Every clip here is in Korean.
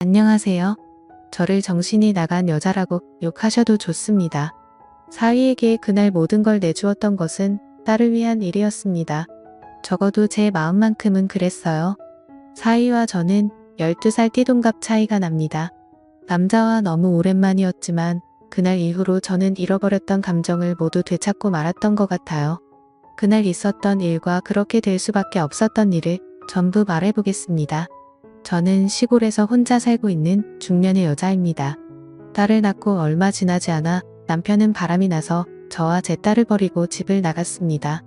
안녕하세요. 저를 정신이 나간 여자라고 욕하셔도 좋습니다. 사위에게 그날 모든 걸 내주었던 것은 딸을 위한 일이었습니다. 적어도 제 마음만큼은 그랬어요. 사위와 저는 12살 띠동갑 차이가 납니다. 남자와 너무 오랜만이었지만 그날 이후로 저는 잃어버렸던 감정을 모두 되찾고 말았던 것 같아요. 그날 있었던 일과 그렇게 될 수밖에 없었던 일을 전부 말해보겠습니다. 저는 시골에서 혼자 살고 있는 중년의 여자입니다. 딸을 낳고 얼마 지나지 않아 남편은 바람이 나서 저와 제 딸을 버리고 집을 나갔습니다.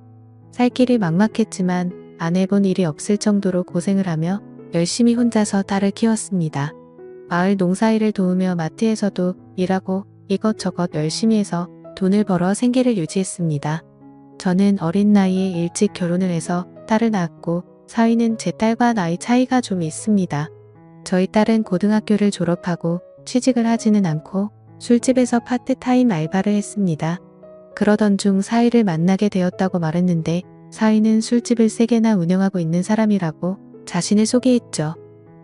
살 길이 막막했지만 안 해본 일이 없을 정도로 고생을 하며 열심히 혼자서 딸을 키웠습니다. 마을 농사일을 도우며 마트에서도 일하고 이것저것 열심히 해서 돈을 벌어 생계를 유지했습니다. 저는 어린 나이에 일찍 결혼을 해서 딸을 낳았고 사위는 제 딸과 나이 차이가 좀 있습니다. 저희 딸은 고등학교를 졸업하고 취직을 하지는 않고 술집에서 파트타임 알바를 했습니다. 그러던 중 사위를 만나게 되었다고 말했는데 사위는 술집을 3개나 운영하고 있는 사람이라고 자신을 소개했죠.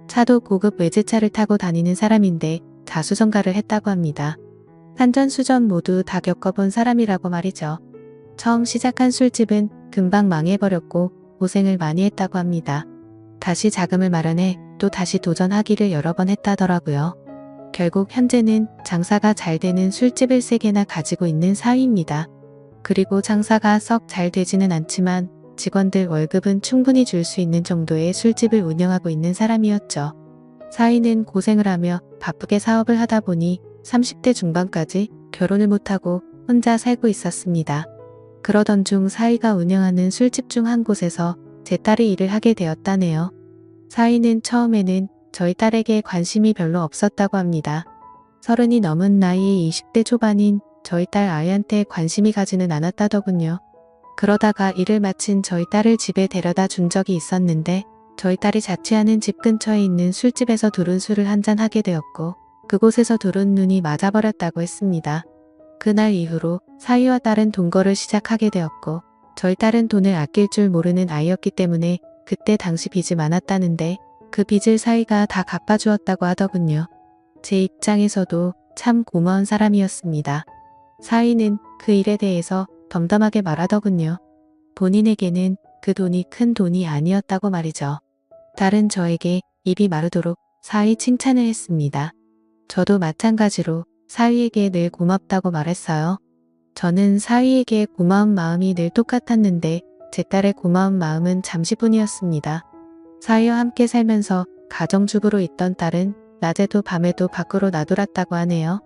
차도 고급 외제차를 타고 다니는 사람인데 자수성가를 했다고 합니다. 산전수전 모두 다 겪어본 사람이라고 말이죠. 처음 시작한 술집은 금방 망해버렸고 고생을 많이 했다고 합니다. 다시 자금을 마련해 또 다시 도전하기를 여러 번 했다더라고요. 결국 현재는 장사가 잘 되는 술집을 3개나 가지고 있는 사위입니다. 그리고 장사가 썩 잘 되지는 않지만 직원들 월급은 충분히 줄 수 있는 정도의 술집을 운영하고 있는 사람이었죠. 사위는 고생을 하며 바쁘게 사업을 하다 보니 30대 중반까지 결혼을 못하고 혼자 살고 있었습니다. 그러던 중 사위가 운영하는 술집 중 한 곳에서 제 딸이 일을 하게 되었다네요. 사위는 처음에는 저희 딸에게 관심이 별로 없었다고 합니다. 30이 넘은 나이에 20대 초반인 저희 딸 아이한테 관심이 가지는 않았다더군요. 그러다가 일을 마친 저희 딸을 집에 데려다 준 적이 있었는데 저희 딸이 자취하는 집 근처에 있는 술집에서 두른 술을 한잔 하게 되었고 그곳에서 두른 눈이 맞아버렸다고 했습니다. 그날 이후로 사위와 딸은 동거를 시작하게 되었고 저희 딸은 돈을 아낄 줄 모르는 아이였기 때문에 그때 당시 빚이 많았다는데 그 빚을 사위가 다 갚아주었다고 하더군요. 제 입장에서도 참 고마운 사람이었습니다. 사위는 그 일에 대해서 덤덤하게 말하더군요. 본인에게는 그 돈이 큰 돈이 아니었다고 말이죠. 딸은 저에게 입이 마르도록 사위 칭찬을 했습니다. 저도 마찬가지로 사위에게 늘 고맙다고 말했어요. 저는 사위에게 고마운 마음이 늘 똑같았는데 제 딸의 고마운 마음은 잠시뿐이었습니다. 사위와 함께 살면서 가정주부로 있던 딸은 낮에도 밤에도 밖으로 나돌았다고 하네요.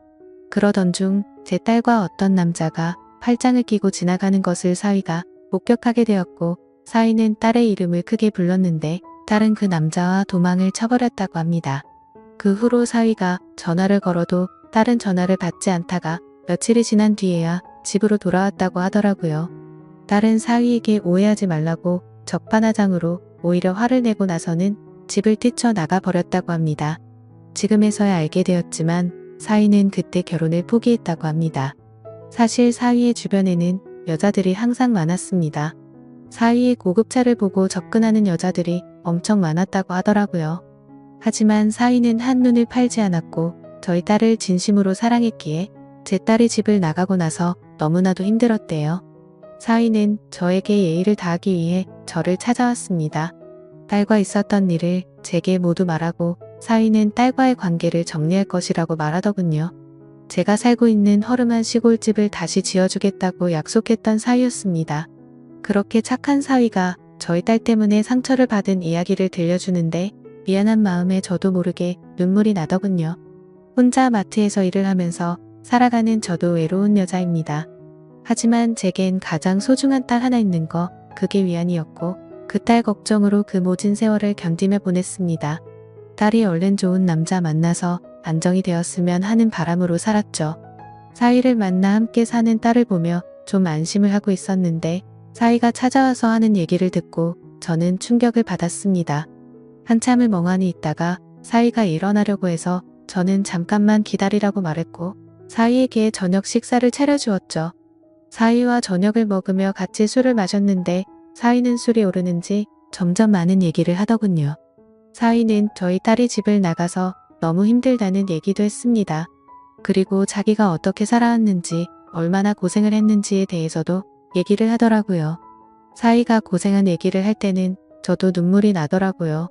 그러던 중 제 딸과 어떤 남자가 팔짱을 끼고 지나가는 것을 사위가 목격하게 되었고 사위는 딸의 이름을 크게 불렀는데 딸은 그 남자와 도망을 쳐버렸다고 합니다. 그 후로 사위가 전화를 걸어도 딸은 전화를 받지 않다가 며칠이 지난 뒤에야 집으로 돌아왔다고 하더라고요. 딸은 사위에게 오해하지 말라고 적반하장으로 오히려 화를 내고 나서는 집을 뛰쳐나가 버렸다고 합니다. 지금에서야 알게 되었지만 사위는 그때 결혼을 포기했다고 합니다. 사실 사위의 주변에는 여자들이 항상 많았습니다. 사위의 고급차를 보고 접근하는 여자들이 엄청 많았다고 하더라고요. 하지만 사위는 한눈을 팔지 않았고 저희 딸을 진심으로 사랑했기에 제 딸이 집을 나가고 나서 너무나도 힘들었대요. 사위는 저에게 예의를 다하기 위해 저를 찾아왔습니다. 딸과 있었던 일을 제게 모두 말하고 사위는 딸과의 관계를 정리할 것이라고 말하더군요. 제가 살고 있는 허름한 시골집을 다시 지어주겠다고 약속했던 사위였습니다. 그렇게 착한 사위가 저희 딸 때문에 상처를 받은 이야기를 들려주는데 미안한 마음에 저도 모르게 눈물이 나더군요. 혼자 마트에서 일을 하면서 살아가는 저도 외로운 여자입니다. 하지만 제겐 가장 소중한 딸 하나 있는 거 그게 위안이었고 그 딸 걱정으로 그 모진 세월을 견디며 보냈습니다. 딸이 얼른 좋은 남자 만나서 안정이 되었으면 하는 바람으로 살았죠. 사위를 만나 함께 사는 딸을 보며 좀 안심을 하고 있었는데 사위가 찾아와서 하는 얘기를 듣고 저는 충격을 받았습니다. 한참을 멍하니 있다가 사위가 일어나려고 해서 저는 잠깐만 기다리라고 말했고 사위에게 저녁 식사를 차려주었죠. 사위와 저녁을 먹으며 같이 술을 마셨는데 사위는 술이 오르는지 점점 많은 얘기를 하더군요. 사위는 저희 딸이 집을 나가서 너무 힘들다는 얘기도 했습니다. 그리고 자기가 어떻게 살아왔는지, 얼마나 고생을 했는지에 대해서도 얘기를 하더라고요. 사위가 고생한 얘기를 할 때는 저도 눈물이 나더라고요.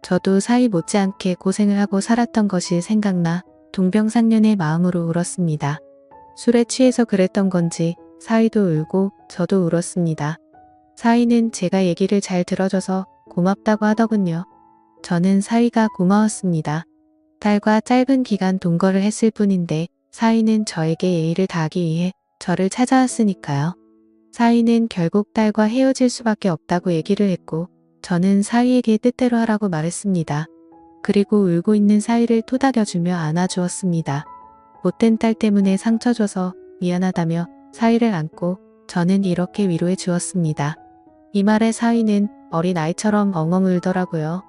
저도 사위 못지않게 고생을 하고 살았던 것이 생각나 동병상련의 마음으로 울었습니다. 술에 취해서 그랬던 건지 사위도 울고 저도 울었습니다. 사위는 제가 얘기를 잘 들어줘서 고맙다고 하더군요. 저는 사위가 고마웠습니다. 딸과 짧은 기간 동거를 했을 뿐인데 사위는 저에게 예의를 다하기 위해 저를 찾아왔으니까요. 사위는 결국 딸과 헤어질 수밖에 없다고 얘기를 했고 저는 사위에게 뜻대로 하라고 말했습니다. 그리고 울고 있는 사위를 토닥여주며 안아주었습니다. 못된 딸 때문에 상처 줘서 미안하다며 사위를 안고 저는 이렇게 위로해 주었습니다. 이 말에 사위는 어린아이처럼 엉엉 울더라고요.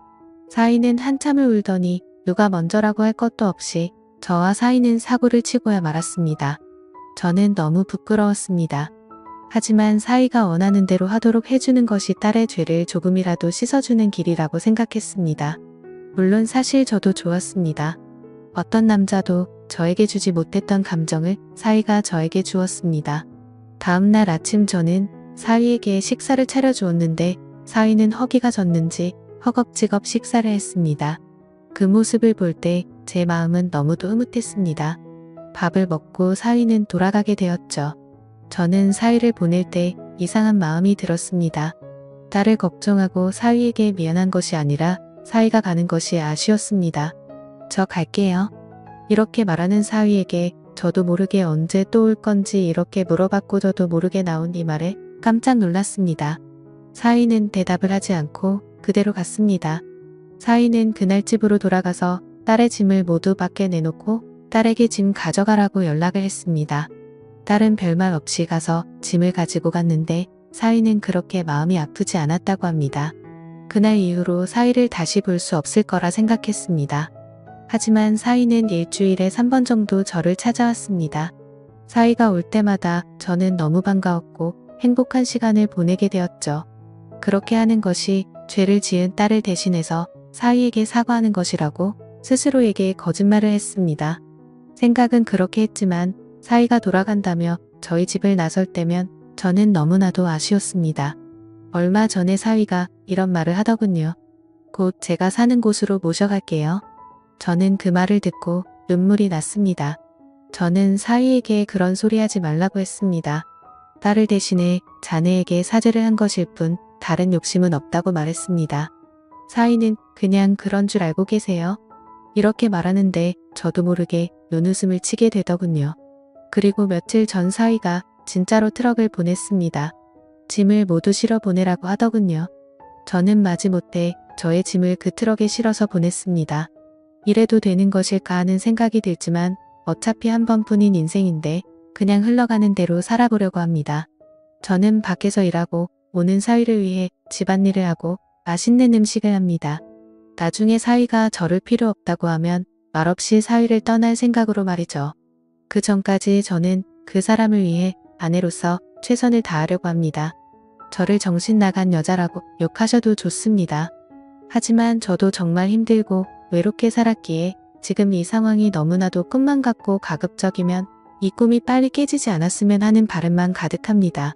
사위는 한참을 울더니 누가 먼저라고 할 것도 없이 저와 사위는 사고를 치고야 말았습니다. 저는 너무 부끄러웠습니다. 하지만 사위가 원하는 대로 하도록 해주는 것이 딸의 죄를 조금이라도 씻어주는 길이라고 생각했습니다. 물론 사실 저도 좋았습니다. 어떤 남자도 저에게 주지 못했던 감정을 사위가 저에게 주었습니다. 다음날 아침 저는 사위에게 식사를 차려주었는데 사위는 허기가 졌는지 허겁지겁 식사를 했습니다. 그 모습을 볼 때 제 마음은 너무도 흐뭇했습니다. 밥을 먹고 사위는 돌아가게 되었죠. 저는 사위를 보낼 때 이상한 마음이 들었습니다. 딸을 걱정하고 사위에게 미안한 것이 아니라 사위가 가는 것이 아쉬웠습니다. 저 갈게요. 이렇게 말하는 사위에게 저도 모르게 언제 또 올 건지 이렇게 물어봤고 저도 모르게 나온 이 말에 깜짝 놀랐습니다. 사위는 대답을 하지 않고 그대로 갔습니다. 사위는 그날 집으로 돌아가서 딸의 짐을 모두 밖에 내놓고 딸에게 짐 가져가라고 연락을 했습니다. 딸은 별말 없이 가서 짐을 가지고 갔는데 사위는 그렇게 마음이 아프지 않았다고 합니다. 그날 이후로 사위를 다시 볼 수 없을 거라 생각했습니다. 하지만 사위는 일주일에 3번 정도 저를 찾아왔습니다. 사위가 올 때마다 저는 너무 반가웠고 행복한 시간을 보내게 되었죠. 그렇게 하는 것이 죄를 지은 딸을 대신해서 사위에게 사과하는 것이라고 스스로에게 거짓말을 했습니다. 생각은 그렇게 했지만 사위가 돌아간다며 저희 집을 나설 때면 저는 너무나도 아쉬웠습니다. 얼마 전에 사위가 이런 말을 하더군요. 곧 제가 사는 곳으로 모셔갈게요. 저는 그 말을 듣고 눈물이 났습니다. 저는 사위에게 그런 소리 하지 말라고 했습니다. 딸을 대신해 자네에게 사죄를 한 것일 뿐 다른 욕심은 없다고 말했습니다. 사위는 그냥 그런 줄 알고 계세요? 이렇게 말하는데 저도 모르게 눈웃음을 치게 되더군요. 그리고 며칠 전 사위가 진짜로 트럭을 보냈습니다. 짐을 모두 실어 보내라고 하더군요. 저는 마지못해 저의 짐을 그 트럭에 실어서 보냈습니다. 이래도 되는 것일까 하는 생각이 들지만 어차피 한 번뿐인 인생인데 그냥 흘러가는 대로 살아보려고 합니다. 저는 밖에서 일하고 오는 사위를 위해 집안일을 하고 맛있는 음식을 합니다. 나중에 사위가 저를 필요 없다고 하면 말없이 사위를 떠날 생각으로 말이죠. 그 전까지 저는 그 사람을 위해 아내로서 최선을 다하려고 합니다. 저를 정신 나간 여자라고 욕하셔도 좋습니다. 하지만 저도 정말 힘들고 외롭게 살았기에 지금 이 상황이 너무나도 꿈만 같고 가급적이면 이 꿈이 빨리 깨지지 않았으면 하는 바람만 가득합니다.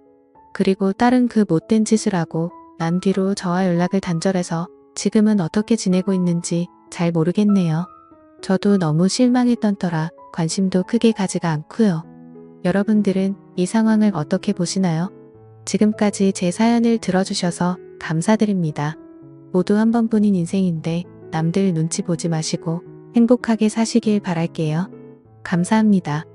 그리고 딸은 그 못된 짓을 하고 난 뒤로 저와 연락을 단절해서 지금은 어떻게 지내고 있는지 잘 모르겠네요. 저도 너무 실망했던 터라 관심도 크게 가지가 않고요. 여러분들은 이 상황을 어떻게 보시나요? 지금까지 제 사연을 들어주셔서 감사드립니다. 모두 한 번뿐인 인생인데 남들 눈치 보지 마시고 행복하게 사시길 바랄게요. 감사합니다.